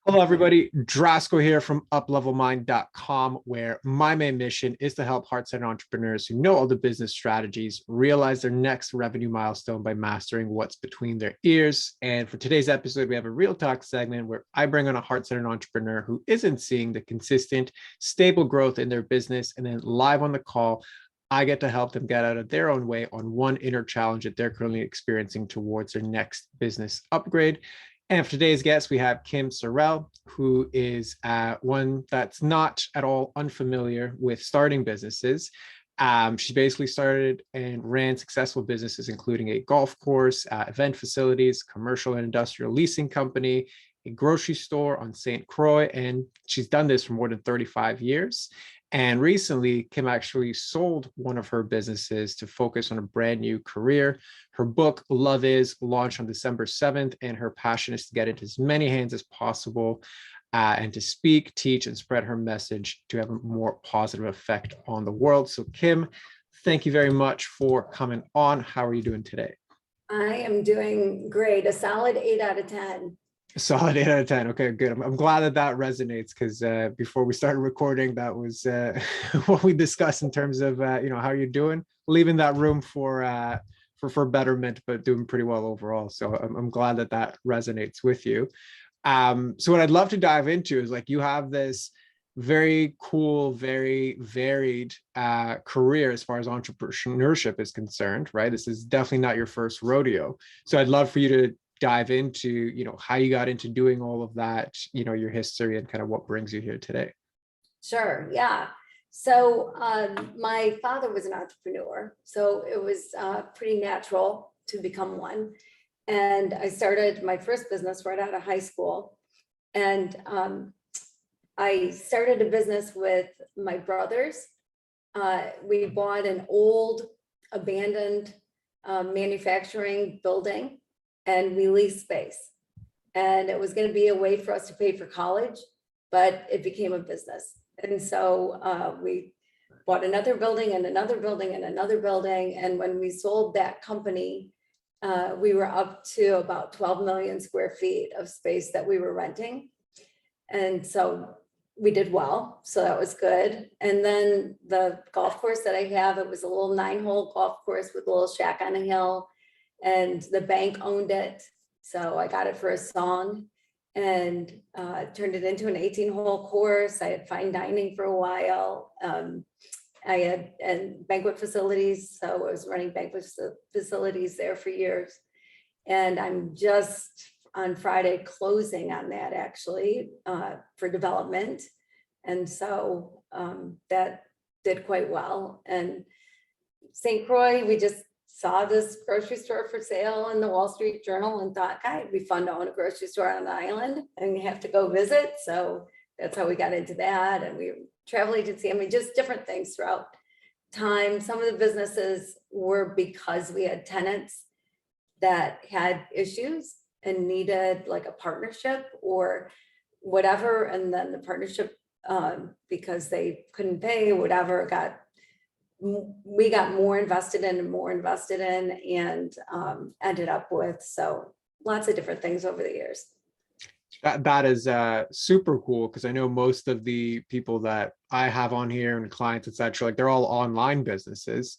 Hello, everybody. Drasco here from uplevelmind.com, where my main mission is to help heart-centered entrepreneurs who know all the business strategies realize their next revenue milestone by mastering what's between their ears. And for today's episode, we have a real talk segment where I bring on a heart-centered entrepreneur who isn't seeing the consistent, stable growth in their business. And then live on the call, I get to help them get out of their own way on one inner challenge that they're currently experiencing towards their next business upgrade. And for today's guest, we have Kim Sorrelle, who is one that's not at all unfamiliar with starting businesses. She basically started and ran successful businesses, including a golf course, event facilities, commercial and industrial leasing company, a grocery store on St. Croix, and she's done this for more than 35 years. And recently, Kim actually sold one of her businesses to focus on a brand new career. Her book, Love Is, launched on December 7th, and her passion is to get into as many hands as possible and to speak, teach, and spread her message to have a more positive effect on the world. So, Kim, thank you very much for coming on. How are you doing today? I am doing great. A solid 8 out of 10. Solid 8 out of 10. Okay, good. I'm glad that resonates because before we started recording, that was what we discussed in terms of how you're doing, leaving that room for betterment, but doing pretty well overall. So I'm glad that resonates with you. So what I'd love to dive into is like you have this very cool, very varied career as far as entrepreneurship is concerned, right? This is definitely not your first rodeo. So I'd love for you to dive into, how you got into doing all of that, your history and kind of what brings you here today. Sure. Yeah. So my father was an entrepreneur, so it was pretty natural to become one. And I started my first business right out of high school. And I started a business with my brothers. We bought an old abandoned manufacturing building, and we leased space. And it was going to be a way for us to pay for college, but it became a business. And so we bought another building and another building and another building. And when we sold that company, we were up to about 12 million square feet of space that we were renting. And so we did well. So that was good. And then the golf course that I have, it was a little 9-hole golf course with a little shack on a hill. And the bank owned it. So I got it for a song and turned it into an 18-hole course. I had fine dining for a while. I had banquet facilities. So I was running banquet facilities there for years. And I'm just on Friday closing on that actually for development. And so that did quite well. And St. Croix, we just saw this grocery store for sale in the Wall Street Journal and thought, God, it'd be fun to own a grocery store on the island and you have to go visit. So that's how we got into that. And we travel agency, just different things throughout time. Some of the businesses were because we had tenants that had issues and needed like a partnership or whatever. And then the partnership, because they couldn't pay, whatever, we got more invested in and ended up with so lots of different things over the years. That is super cool because I know most of the people that I have on here and clients, etc., like they're all online businesses.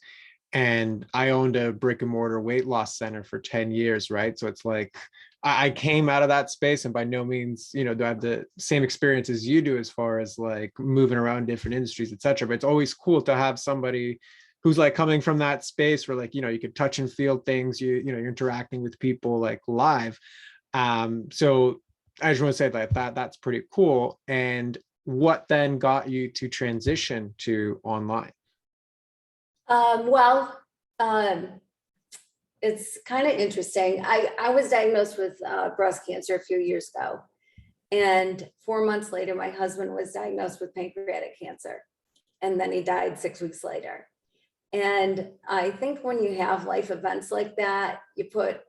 And I owned a brick and mortar weight loss center for 10 years, right? So it's like I came out of that space and by no means, do I have the same experience as you do as far as like moving around different industries, etc. But it's always cool to have somebody who's like coming from that space where like, you could touch and feel things, you're interacting with people like live. So I just want to say that's pretty cool. And what then got you to transition to online? It's kind of interesting. I was diagnosed with breast cancer a few years ago. And 4 months later, my husband was diagnosed with pancreatic cancer. And then he died 6 weeks later. And I think when you have life events like that, you put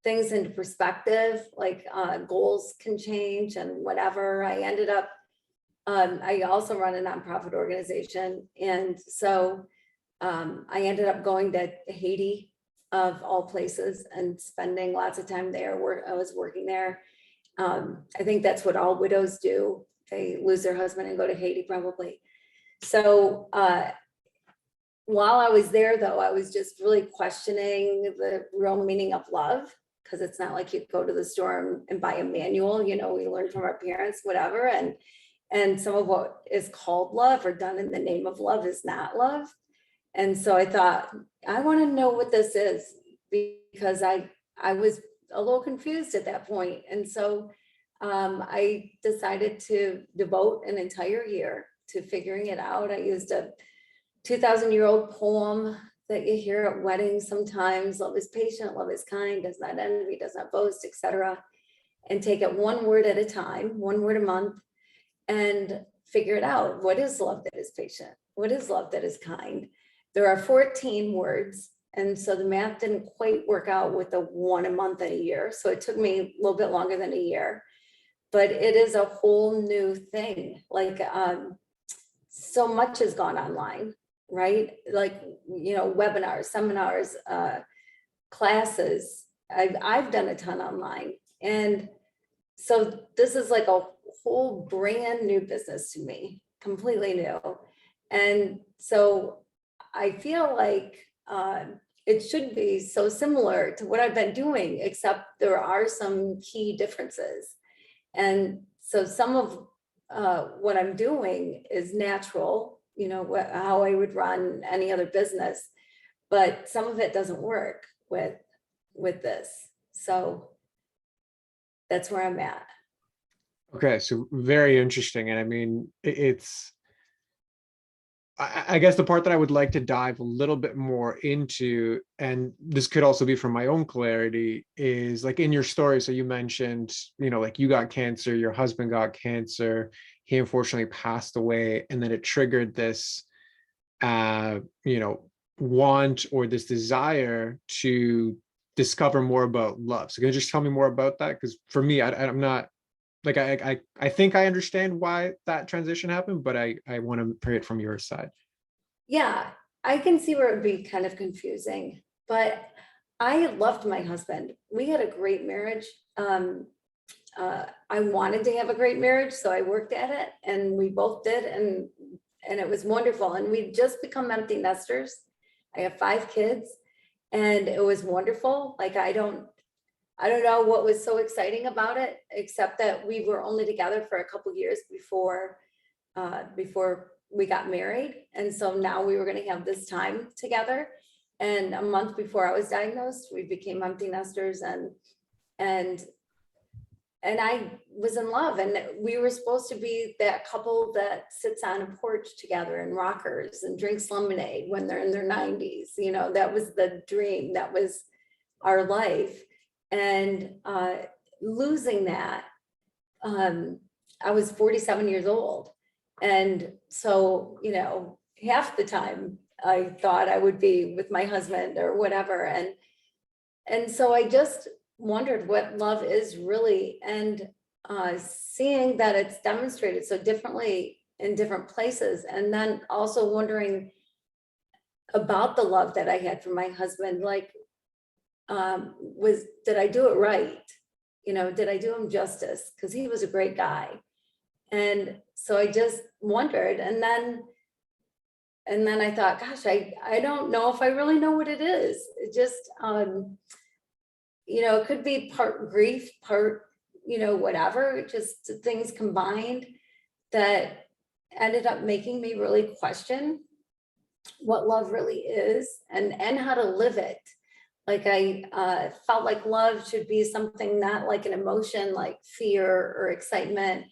things into perspective, like goals can change and whatever. I ended up, I also run a nonprofit organization. And so I ended up going to Haiti of all places and spending lots of time there. I was working there. I think that's what all widows do. They lose their husband and go to Haiti probably. So while I was there, though, I was just really questioning the real meaning of love, because it's not like you go to the store and buy a manual, you know, we learn from our parents, whatever. And some of what is called love or done in the name of love is not love. And so I thought, I want to know what this is, because I was a little confused at that point. And so I decided to devote an entire year to figuring it out. I used a 2,000-year-old poem that you hear at weddings sometimes: love is patient, love is kind, does not envy, does not boast, etc. And take it one word at a time, one word a month, and figure it out. What is love that is patient? What is love that is kind? There are 14 words. And so the math didn't quite work out with the one a month and a year. So it took me a little bit longer than a year, but it is a whole new thing. Like so much has gone online, right? Like, you know, webinars, seminars, classes. I've done a ton online. And so this is like a whole brand new business to me, completely new. And so I feel like it should be so similar to what I've been doing, except there are some key differences. And so some of what I'm doing is natural, you know, how I would run any other business, but some of it doesn't work with this. So that's where I'm at. Okay, so very interesting. And I mean, it's, I guess the part that I would like to dive a little bit more into, and this could also be from my own clarity, is like in your story. So you mentioned, you know, like you got cancer, your husband got cancer, he unfortunately passed away, and then it triggered this, you know, want or this desire to discover more about love. So can you just tell me more about that? Because for me, I'm not, like, I think I understand why that transition happened, but I want to hear it from your side. Yeah, I can see where it would be kind of confusing, but I loved my husband. We had a great marriage. I wanted to have a great marriage, so I worked at it, and we both did, and it was wonderful. And we'd just become empty nesters. I have 5 kids, and it was wonderful. Like, I don't know what was so exciting about it, except that we were only together for a couple years before we got married. And so now we were going to have this time together. And a month before I was diagnosed, we became empty nesters, and I was in love. And we were supposed to be that couple that sits on a porch together in rockers and drinks lemonade when they're in their 90s. You know, that was the dream. That was our life. And losing that, I was 47 years old. And so, you know, half the time I thought I would be with my husband or whatever. And so I just wondered what love is really, and seeing that it's demonstrated so differently in different places. And then also wondering about the love that I had for my husband, like, did I do it right? You know, did I do him justice? Because he was a great guy. And so I just wondered, and then I thought, gosh, I don't know if I really know what it is. It just, you know, it could be part grief, part, you know, whatever, just things combined that ended up making me really question what love really is, and how to live it. Like, I felt like love should be something not like an emotion like fear or excitement,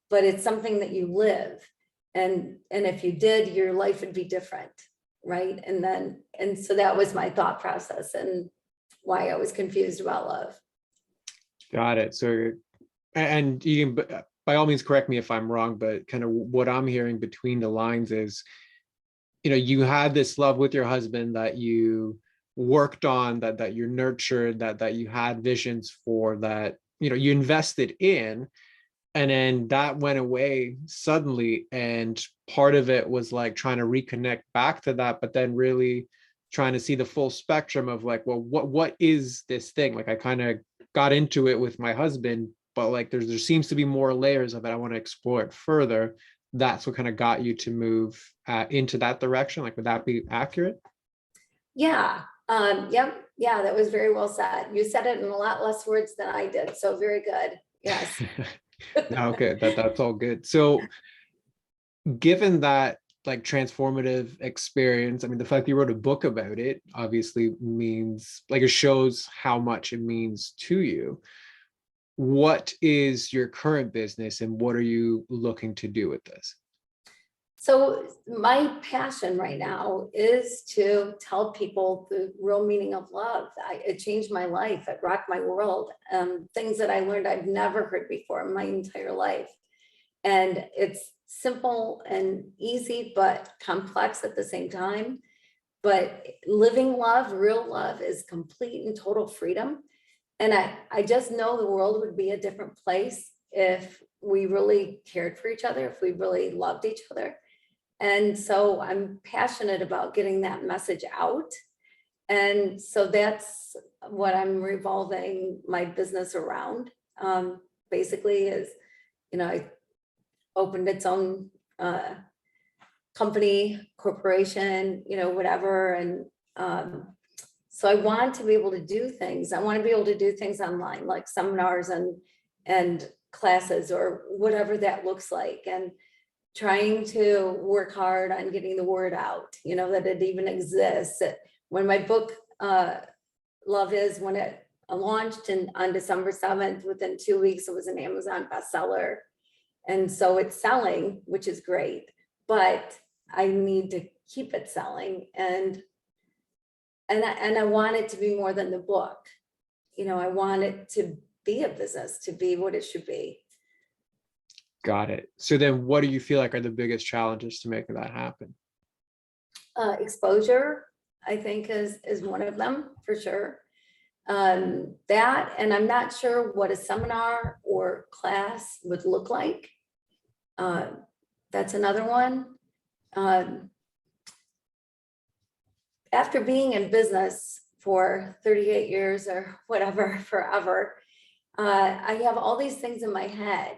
but it's something that you live. And if you did, your life would be different, right? And so that was my thought process and why I was confused about love. Got it. So, and you can, by all means, correct me if I'm wrong, but kind of what I'm hearing between the lines is, you know, you had this love with your husband that you worked on, that you nurtured, that you had visions for, that, you know, you invested in, and then that went away suddenly. And part of it was like trying to reconnect back to that, but then really trying to see the full spectrum of like, well, what is this thing? Like, I kind of got into it with my husband, but like there seems to be more layers of it. I want to explore it further. That's what kind of got you to move into that direction. Like, would that be accurate? Yeah. Yep. Yeah, that was very well said. You said it in a lot less words than I did. So very good. Yes. No, okay, that's all good. So given that like transformative experience, I mean, the fact that you wrote a book about it obviously means like it shows how much it means to you. What is your current business and what are you looking to do with this? So my passion right now is to tell people the real meaning of love. It changed my life. It rocked my world. Things that I learned I've never heard before in my entire life. And it's simple and easy, but complex at the same time. But living love, real love, is complete and total freedom. And I just know the world would be a different place if we really cared for each other, if we really loved each other. And so I'm passionate about getting that message out. And so that's what I'm revolving my business around. Basically is, I opened its own company, corporation, whatever. And so I want to be able to do things. I want to be able to do things online, like seminars and classes or whatever that looks like. And trying to work hard on getting the word out, that it even exists. When my book, Love Is, when it launched on December 7th, within 2 weeks, it was an Amazon bestseller. And so it's selling, which is great, but I need to keep it selling. And I want it to be more than the book. I want it to be a business, to be what it should be. Got it. So then what do you feel like are the biggest challenges to making that happen? Exposure, I think, is one of them for sure. That, and I'm not sure what a seminar or class would look like. That's another one. After being in business for 38 years or whatever, forever, I have all these things in my head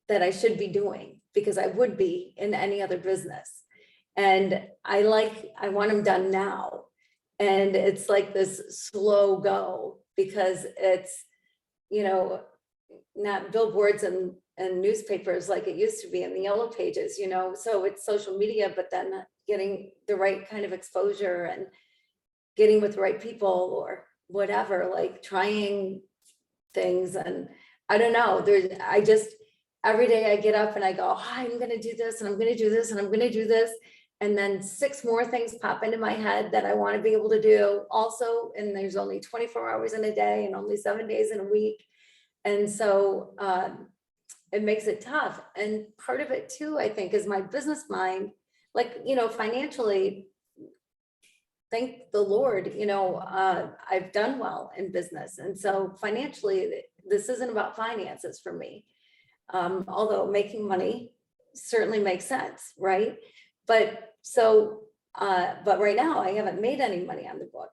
that I should be doing because I would be in any other business. And I want them done now. And it's like this slow go because it's, not billboards and newspapers like it used to be in the yellow pages, so it's social media, but then getting the right kind of exposure and getting with the right people or whatever, like trying things. And I don't know, every day I get up and I go, I'm going to do this and I'm going to do this and I'm going to do this. And then 6 more things pop into my head that I want to be able to do also. And there's only 24 hours in a day and only 7 days in a week. And so it makes it tough. And part of it too, I think, is my business mind. Like, financially, thank the Lord, I've done well in business. And so financially, this isn't about finances for me. Although making money certainly makes sense, right? But right now I haven't made any money on the book.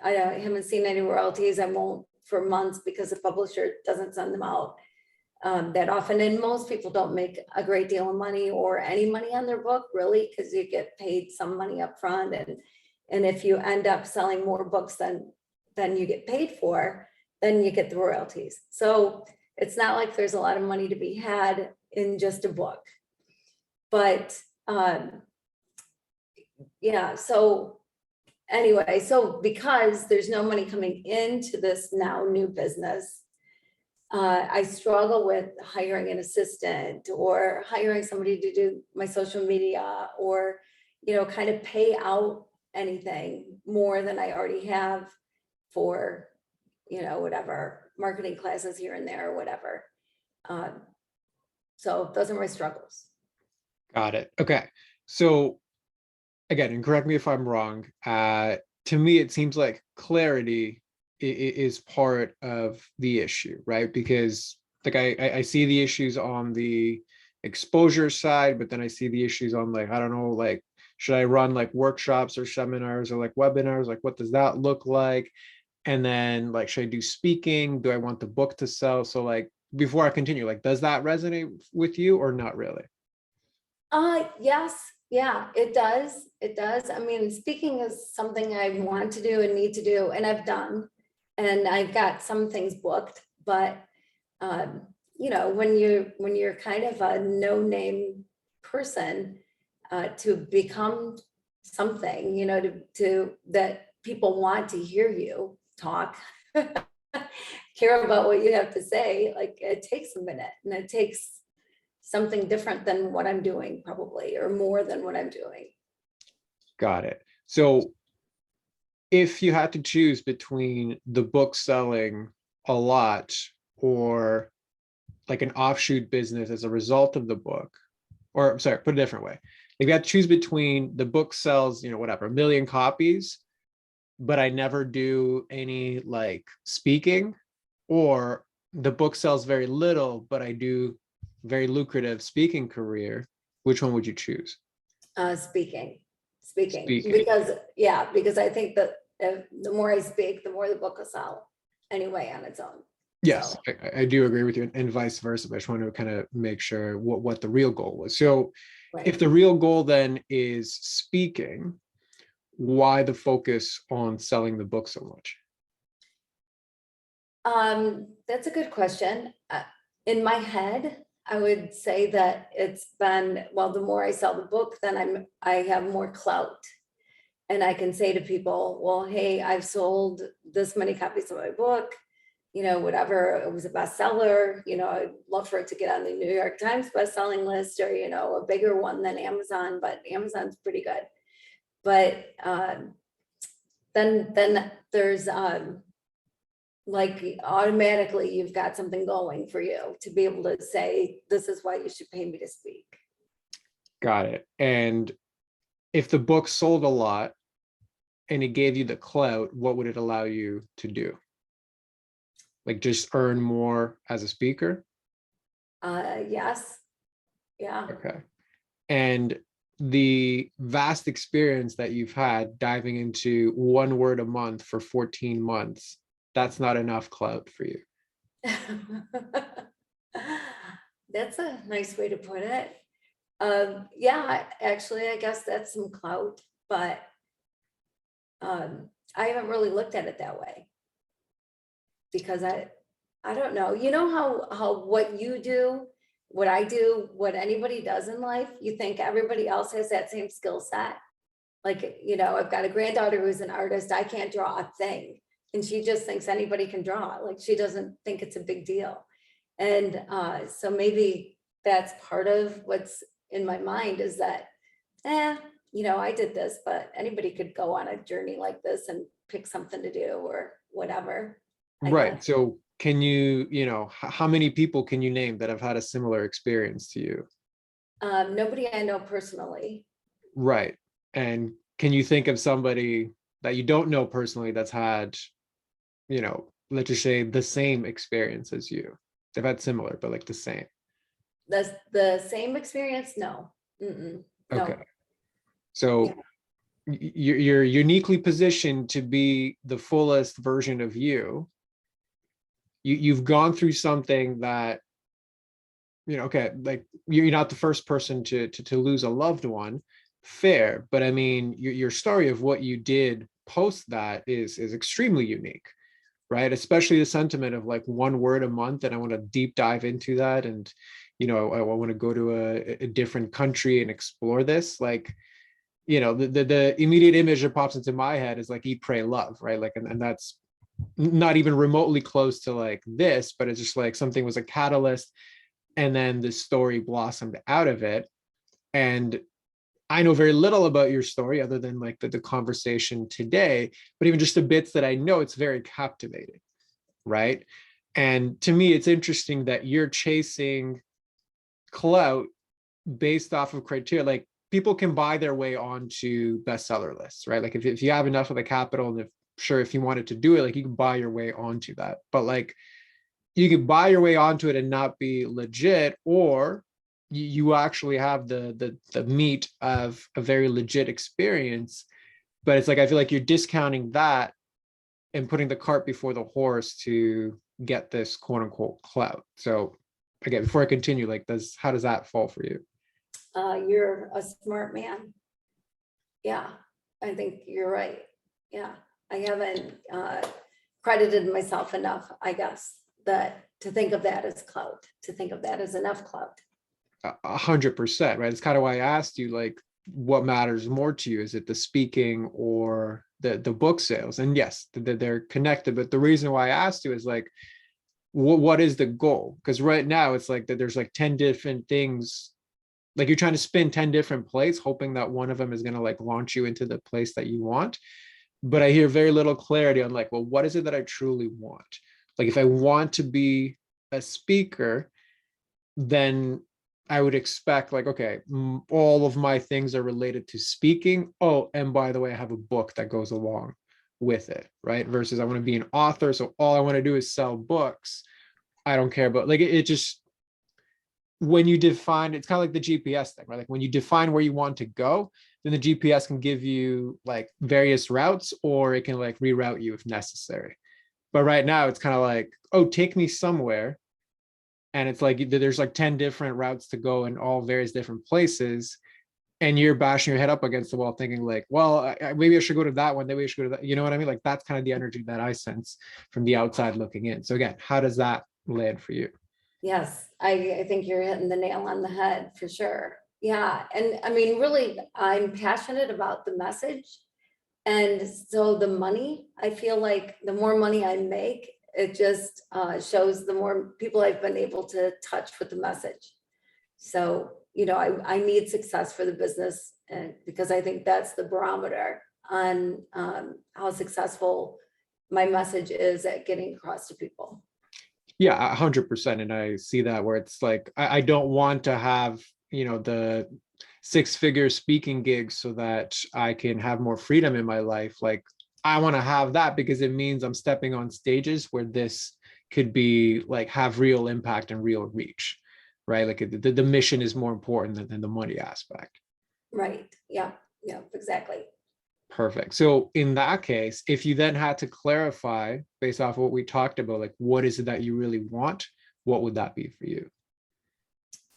I haven't seen any royalties. I won't for months because the publisher doesn't send them out that often. And most people don't make a great deal of money or any money on their book, really, because you get paid some money up front. And if you end up selling more books than you get paid for, then you get the royalties. So it's not like there's a lot of money to be had in just a book. But yeah, so anyway, so because there's no money coming into this now new business, I struggle with hiring an assistant or hiring somebody to do my social media or, kind of pay out anything more than I already have for, whatever marketing classes here and there or whatever. So those are my struggles. Got it. Okay. So again, and correct me if I'm wrong, to me, it seems like clarity is part of the issue, right? Because like I see the issues on the exposure side, but then I see the issues on like, I don't know, like, should I run like workshops or seminars or like webinars? Like, what does that look like? And then like, should I do speaking? Do I want the book to sell? So like, before I continue, like, does that resonate with you or not really? Yes, yeah, it does. It does. I mean, speaking is something I want to do and need to do, and I've done. And I've got some things booked, but you know, when you're kind of a no-name person, to become something, you know, to that people want to hear you talk, care about what you have to say, like it takes a minute and it takes something different than what I'm doing probably, or more than what I'm doing. Got it. So if you had to choose between the book selling a lot or like an offshoot business as a result of the book, or I'm sorry, put it a different way. If you had to choose between the book sells, you know, whatever, 1 million copies, but I never do any like speaking, or the book sells very little, but I do very lucrative speaking career, which one would you choose? Speaking, Speaking. because, yeah, because I think that the more I speak, the more the book will sell anyway on its own. Yes, So, I do agree with you, and vice versa. But I just want to kind of make sure what the real goal was. So if right. the real goal then is speaking, why the focus on selling the book so much? That's a good question. In my head, I would say that it's been, well, the more I sell the book, then I have more clout. And I can say to people, well, hey, I've sold this many copies of my book, you know, whatever, it was a bestseller, you know, I'd love for it to get on the New York Times bestselling list, or, you know, a bigger one than Amazon, but Amazon's pretty good. But then there's like automatically you've got something going for you to be able to say, this is why you should pay me to speak. Got it. And if the book sold a lot and it gave you the clout, what would it allow you to do? Like just earn more as a speaker? Yes. Yeah. Okay. And the vast experience that you've had diving into 1 word a month for 14 months, that's not enough clout for you. That's a nice way to put it. Yeah, actually, I guess that's some clout, but I haven't really looked at it that way, because I don't know. You know how what you do, what I do, what anybody does in life, you think everybody else has that same skill set. Like, you know, I've got a granddaughter who's an artist. I can't draw a thing. And she just thinks anybody can draw. Like, she doesn't think it's a big deal. And so maybe that's part of what's in my mind, is that, you know, I did this, but anybody could go on a journey like this and pick something to do or whatever, I Right. guess. So can you, you know, how many people can you name that have had a similar experience to you? Nobody I know personally. Right. And can you think of somebody that you don't know personally that's had, you know, let's just say the same experience as you? They've had similar, but like the same. The same experience? No. Mm-mm. Okay. No. Yeah. So you're uniquely positioned to be the fullest version of you. You've gone through something that, you know, okay, like you're not the first person to lose a loved one, fair, but I mean your story of what you did post that is extremely unique, right? Especially the sentiment of like 1 word a month, and I want to deep dive into that, and you know, I want to go to a different country and explore this. Like, you know, the immediate image that pops into my head is like eat, pray, love, right? Like, and that's not even remotely close to like this, but it's just like something was a catalyst, and then the story blossomed out of it. And I know very little about your story other than like the conversation today, but even just the bits that I know, it's very captivating, right? And to me, it's interesting that you're chasing clout based off of criteria. Like people can buy their way onto bestseller lists, right? Like if you have enough of the capital, and if sure, if you wanted to do it, like you can buy your way onto that. But like you could buy your way onto it and not be legit, or you actually have the meat of a very legit experience. But it's like I feel like you're discounting that and putting the cart before the horse to get this quote unquote clout. So again, before I continue, like how does that fall for you? You're a smart man. Yeah, I think you're right. Yeah, I haven't credited myself enough, I guess, that to think of that as clout, to think of that as enough clout. 100%, right? It's kind of why I asked you, like, what matters more to you? Is it the speaking or the book sales? And yes, they're connected. But the reason why I asked you is like, what is the goal? Because right now it's like that there's like 10 different things. Like you're trying to spin 10 different plates, hoping that one of them is going to like launch you into the place that you want. But I hear very little clarity on like, well, what is it that I truly want? Like if I want to be a speaker, then I would expect like, okay, all of my things are related to speaking. Oh, and by the way, I have a book that goes along with it, right? Versus I want to be an author. So all I want to do is sell books. I don't care about like it just when you define, it's kind of like the GPS thing, right? Like when you define where you want to go, then the GPS can give you like various routes, or it can like reroute you if necessary. But right now it's kind of like, oh, take me somewhere. And it's like there's like 10 different routes to go in all various different places. And you're bashing your head up against the wall thinking like, well, maybe I should go to that one. Maybe I should go to that. You know what I mean? Like that's kind of the energy that I sense from the outside looking in. So again, how does that land for you? Yes, I think you're hitting the nail on the head for sure. Yeah, and I mean, really, I'm passionate about the message. And so the money, I feel like the more money I make, it just shows the more people I've been able to touch with the message. So, I need success for the business, and because I think that's the barometer on how successful my message is at getting across to people. Yeah, 100%. And I see that where it's like, I don't want to have, the 6-figure speaking gigs so that I can have more freedom in my life. Like I want to have that because it means I'm stepping on stages where this could be like have real impact and real reach, right? Like the mission is more important than the money aspect. Right. Yeah. Yeah, exactly. Perfect. So in that case, if you then had to clarify based off of what we talked about, like what is it that you really want, what would that be for you?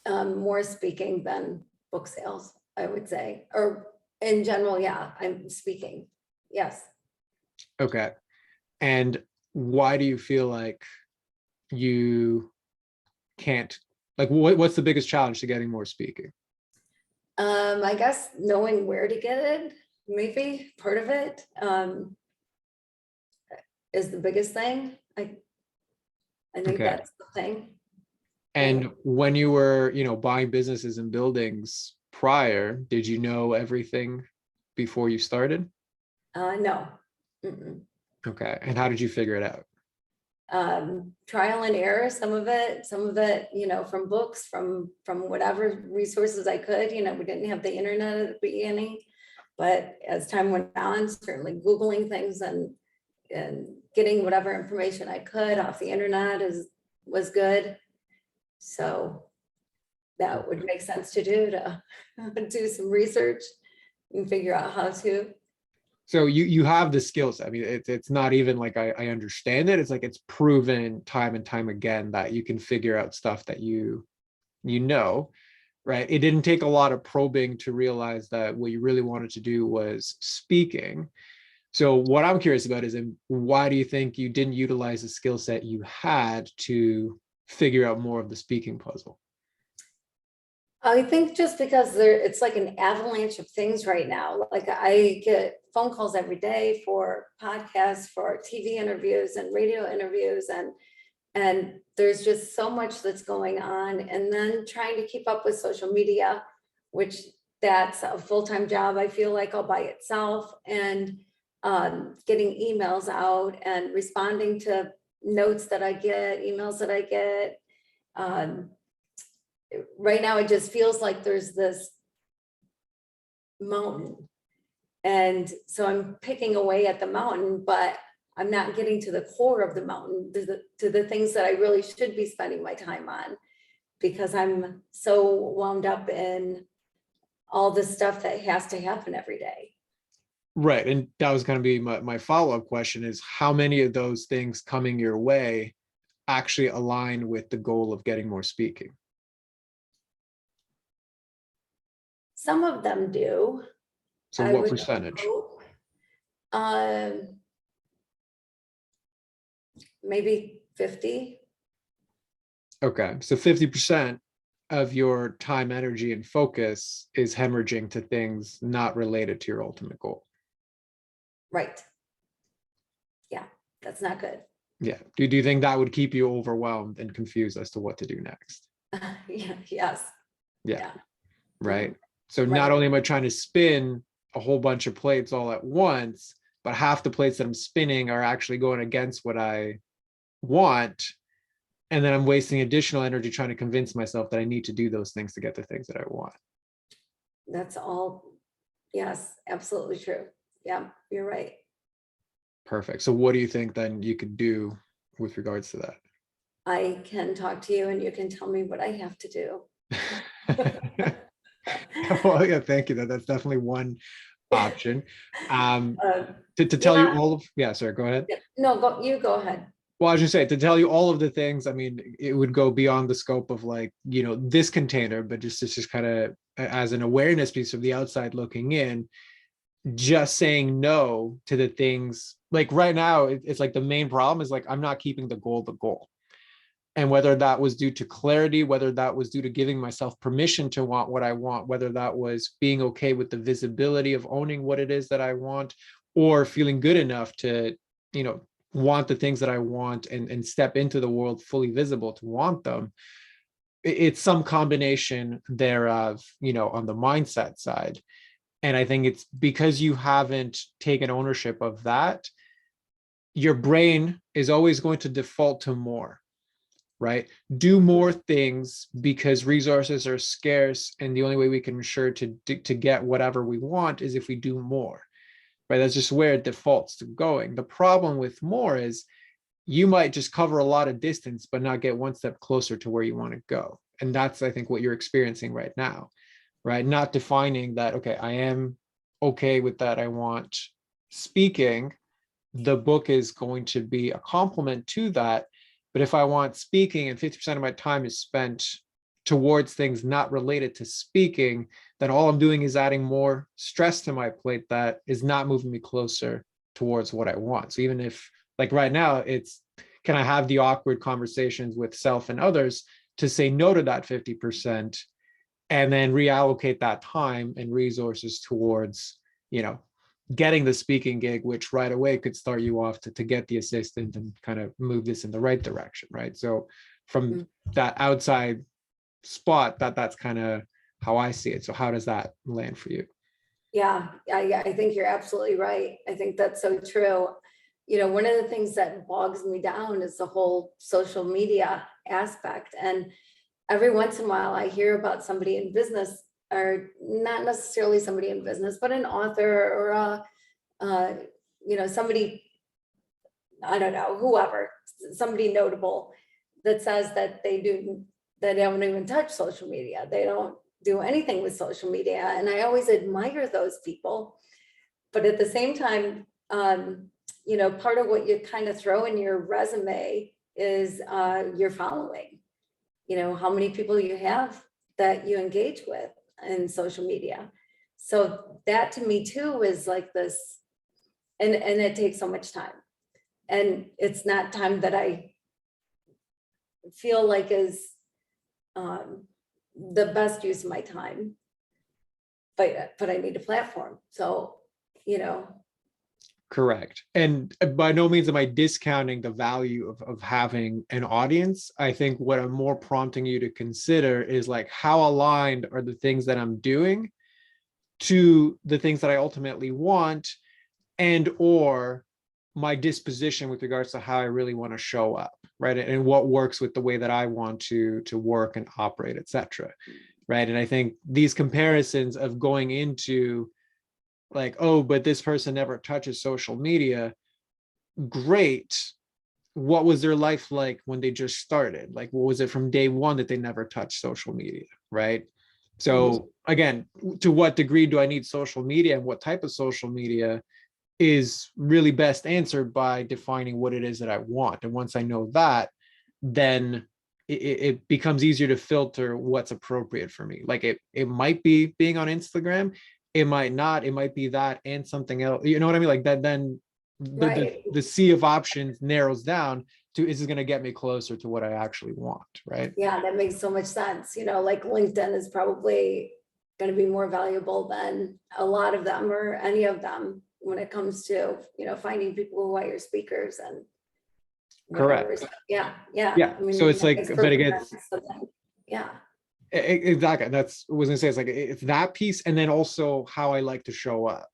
More speaking than book sales, I would say, or in general, yeah, I'm speaking. Yes. Okay. And why do you feel like you can't, like what's the biggest challenge to getting more speaking? I guess knowing where to get it, maybe part of it, is the biggest thing. I think Okay. that's the thing. And when you were, buying businesses and buildings prior, did you know everything before you started? No. Mm-mm. Okay. And how did you figure it out? Trial and error, some of it, from books, from whatever resources I could. We didn't have the internet at the beginning, but as time went on, certainly Googling things and getting whatever information I could off the internet was good. So that would make sense to do some research and figure out how to. So you have the skill set. I mean, it's not even like I understand it. It's like it's proven time and time again that you can figure out stuff that right? It didn't take a lot of probing to realize that what you really wanted to do was speaking. So what I'm curious about is why do you think you didn't utilize the skill set you had to figure out more of the speaking puzzle? I think just because it's like an avalanche of things right now. Like I get phone calls every day for podcasts, for TV interviews and radio interviews, and there's just so much that's going on. And then trying to keep up with social media, which that's a full-time job, I feel like, all by itself, and getting emails out and responding to notes that I get, emails that I get. Right now, it just feels like there's this mountain. And so I'm picking away at the mountain, but I'm not getting to the core of the mountain, to the things that I really should be spending my time on, because I'm so wound up in all the stuff that has to happen every day. Right. And that was going to be my follow-up question is how many of those things coming your way actually align with the goal of getting more speaking? Some of them do. So I what would percentage? hope, um, maybe 50. Okay. So 50% of your time, energy, and focus is hemorrhaging to things not related to your ultimate goal. Right. Yeah, that's not good. Yeah. Do you think that would keep you overwhelmed and confused as to what to do next? Yeah, yes. Yeah. Yeah. Right. So not Right. only am I trying to spin a whole bunch of plates all at once, but half the plates that I'm spinning are actually going against what I want. And then I'm wasting additional energy trying to convince myself that I need to do those things to get the things that I want. That's all. Yes, absolutely true. Yeah, you're right. Perfect. So what do you think then you could do with regards to I can talk to you and you can tell me what I have to do. that? Well, yeah, thank you. That's definitely one option. Uh, To tell you yeah, all of, yeah, sorry, go ahead. no, you go ahead. Well, I should say to tell you all of the things, I mean, it would go beyond the scope of like, this container, but just kind of as an awareness piece of the outside looking in, just saying no to the things like right now, it's like the main problem is like, I'm not keeping the goal. And whether that was due to clarity, whether that was due to giving myself permission to want what I want, whether that was being okay with the visibility of owning what it is that I want, or feeling good enough to, want the things that I want and step into the world fully visible to want them. It's some combination thereof, on the mindset side. And I think it's because you haven't taken ownership of that, your brain is always going to default to more, right? Do more things because resources are scarce, and the only way we can ensure to get whatever we want is if we do more, right? That's just where it defaults to going. The problem with more is you might just cover a lot of distance, but not get one step closer to where you want to go. And that's, I think, what you're experiencing right now, right? Not defining that, okay, I am okay with that. I want speaking. The book is going to be a complement to that. But if I want speaking and 50% of my time is spent towards things not related to speaking, then all I'm doing is adding more stress to my plate that is not moving me closer towards what I want. So even if, like right now, it's can I have the awkward conversations with self and others to say no to that 50% and then reallocate that time and resources towards, getting the speaking gig, which right away could start you off to get the assistant and kind of move this in the right direction, right? So from that outside spot, that's kind of how I see it. So how does that land for you? Yeah, I think you're absolutely right. I think that's so true. One of the things that bogs me down is the whole social media aspect. And every once in a while I hear about somebody in business, or not necessarily somebody in business, but an author or somebody, I don't know, whoever, somebody notable that says that they don't even touch social media. They don't do anything with social media. And I always admire those people. But at the same time, part of what you kind of throw in your resume is your following, how many people you have that you engage with in social media. So that to me too is like this, and it takes so much time. And it's not time that I feel like is the best use of my time. But I need a platform. So, Correct. And by no means am I discounting the value of having an audience. I think what I'm more prompting you to consider is like, how aligned are the things that I'm doing to the things that I ultimately want, and or my disposition with regards to how I really want to show up, right? And what works with the way that I want to work and operate, etc. Right. And I think these comparisons of going into like, oh, but this person never touches social media. Great. What was their life like when they just started? Like, what was it from day one that they never touched social media? Right. So again, to what degree do I need social media and what type of social media is really best answered by defining what it is that I want. And once I know that, then it becomes easier to filter what's appropriate for me. Like it might be being on Instagram, it might not, it might be that and something else. You know what I mean? Like that, then Right. the sea of options narrows down to, is this going to get me closer to what I actually want, right? Yeah, that makes so much sense. Like LinkedIn is probably going to be more valuable than a lot of them or any of them when it comes to, finding people who are your speakers and whatever. Correct. So, yeah, yeah. Yeah. I mean, So it's that like, makes but perfect again, sense. So then, yeah, exactly. That's what I was gonna say. It's like it's that piece, and then also how I like to show up,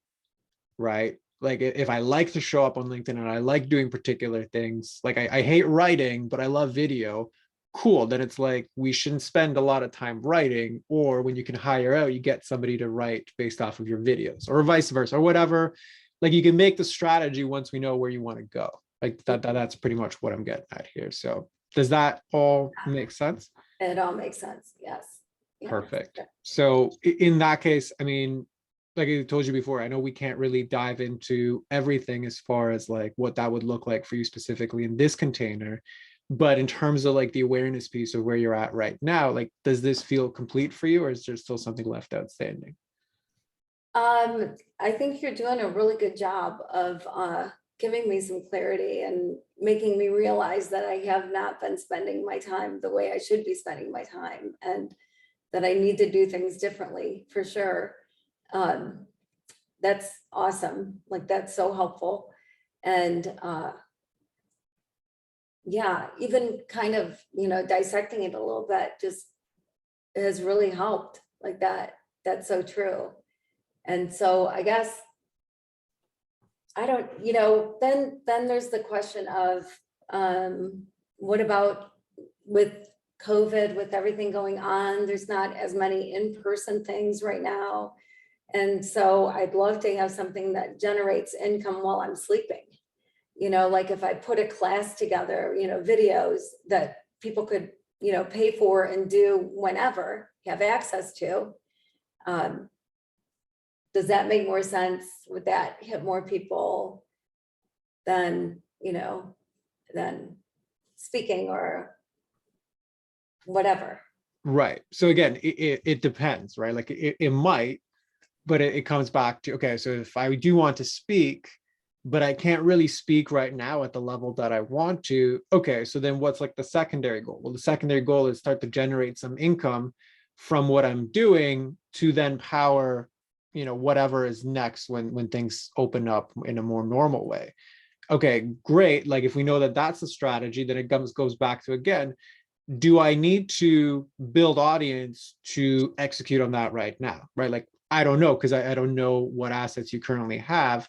right? Like if I like to show up on LinkedIn and I like doing particular things, like I hate writing, but I love video. Cool. Then it's like we shouldn't spend a lot of time writing, or when you can hire out, you get somebody to write based off of your videos, or vice versa, or whatever. Like you can make the strategy once we know where you want to go. Like that's pretty much what I'm getting at here. So does that all make sense? it all makes sense. Yes. Yeah. Perfect. So in that case, I mean, like I told you before, I know we can't really dive into everything as far as like what that would look like for you specifically in this container. But in terms of like the awareness piece of where you're at right now, like, does this feel complete for you, or is there still something left outstanding? I think you're doing a really good job of giving me some clarity and making me realize that I have not been spending my time the way I should be spending my time, and that I need to do things differently for sure. Um, that's awesome. Like that's so helpful. And yeah, even kind of, dissecting it a little bit just has really helped. Like that's so true. And so I guess I don't, then there's the question of what about with COVID, with everything going on, there's not as many in-person things right now. And so I'd love to have something that generates income while I'm sleeping. Like if I put a class together, videos that people could, pay for and do whenever, have access to. Um, does that make more sense? Would that hit more people than, than speaking or whatever? Right. So again, it depends, right? Like it might, but it comes back to, okay, so if I do want to speak, but I can't really speak right now at the level that I want to, okay, so then what's like the secondary goal? Well, the secondary goal is start to generate some income from what I'm doing to then power, whatever is next when things open up in a more normal way. Okay, great. Like if we know that that's the strategy, then it goes back to, again, do I need to build audience to execute on that right now? Right. Like, I don't know, because I don't know what assets you currently have,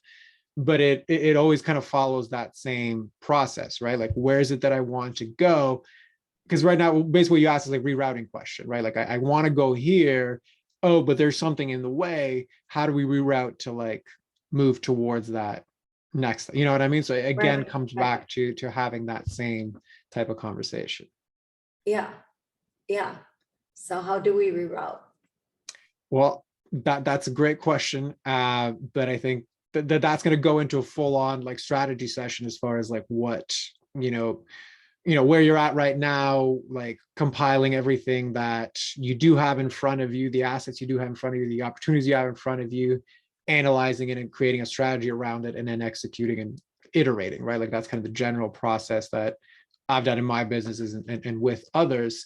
but it always kind of follows that same process, right? Like, where is it that I want to go? Because right now, basically, what you ask is like rerouting question, right? Like, I want to go here. Oh, but there's something in the way. How do we reroute to like move towards that next? You know what I mean? So it again Right. comes Right. back to having that same type of conversation. Yeah. Yeah. So how do we reroute? Well, that's a great question, but I think that's going to go into a full on like strategy session as far as like what you know where you're at right now, like compiling everything that you do have in front of you, the assets you do have in front of you, the opportunities you have in front of you, analyzing it and creating a strategy around it, and then executing and iterating, right? Like that's kind of the general process that I've done in my businesses and with others.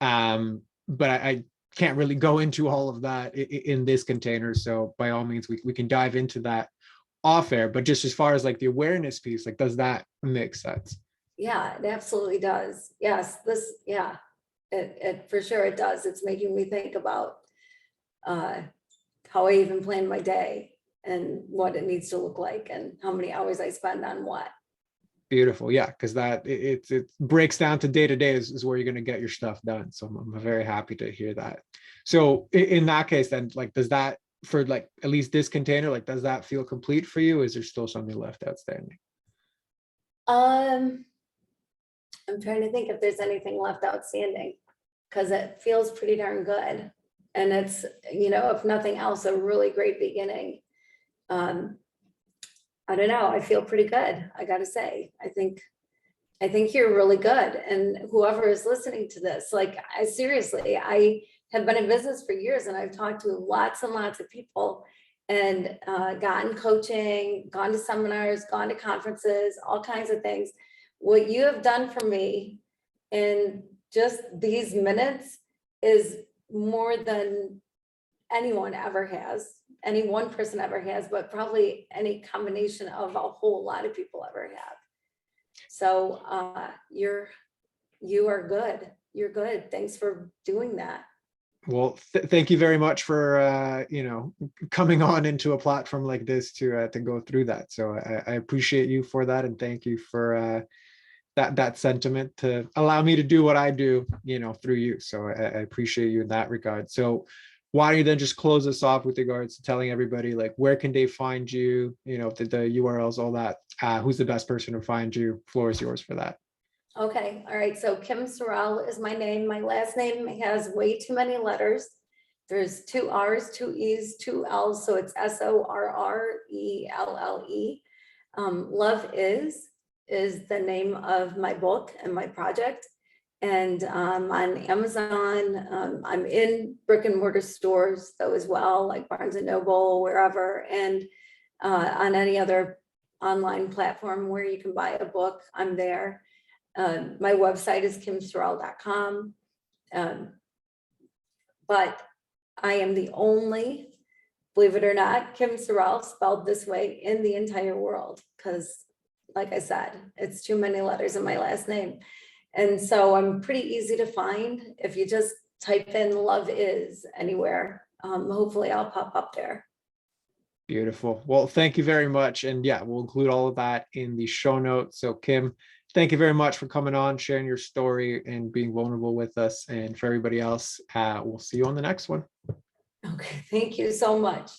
But I can't really go into all of that in this container. So by all means, we can dive into that off air. But just as far as like the awareness piece, like, does that make sense? Yeah, it absolutely does. Yes, yeah, it for sure it does. It's making me think about uh, how I even plan my day and what it needs to look like and how many hours I spend on what. Beautiful. Yeah. Cause that it breaks down to day is where you're going to get your stuff done. So I'm very happy to hear that. So in that case, then like, does that for like, at least this container, like, does that feel complete for you? Is there still something left outstanding? Um, I'm trying to think if there's anything left outstanding because it feels pretty darn good. And it's, if nothing else, a really great beginning. I don't know, I feel pretty good, I gotta say. I think you're really good. And whoever is listening to this, like, I have been in business for years, and I've talked to lots and lots of people, and gotten coaching, gone to seminars, gone to conferences, all kinds of things. What you have done for me in just these minutes is more than anyone ever has, any one person ever has, but probably any combination of a whole lot of people ever have. So you are good. You're good. Thanks for doing that. Well, thank you very much for coming on into a platform like this to go through that. So I appreciate you for that, and thank you for that sentiment to allow me to do what I do, through you. So I appreciate you in that regard. So why don't you then just close us off with regards to telling everybody, like, where can they find you, the URLs, all that, who's the best person to find you? Floor is yours for that. Okay, all right, so Kim Sorrelle is my name. My last name has way too many letters. There's 2 R's, 2 E's, 2 L's, so it's Sorrelle. Love is the name of my book and my project. And on Amazon, I'm in brick and mortar stores though as well, like Barnes and Noble, wherever, and on any other online platform where you can buy a book, I'm there. My website is kimsorrelle.com. But I am the only, believe it or not, Kim Sorrelle spelled this way in the entire world, because like I said, it's too many letters in my last name. And so I'm pretty easy to find. If you just type in love is anywhere, hopefully I'll pop up there. Beautiful. Well, thank you very much. And yeah, we'll include all of that in the show notes. So Kim, thank you very much for coming on, sharing your story and being vulnerable with us. And for everybody else, we'll see you on the next one. Okay, thank you so much.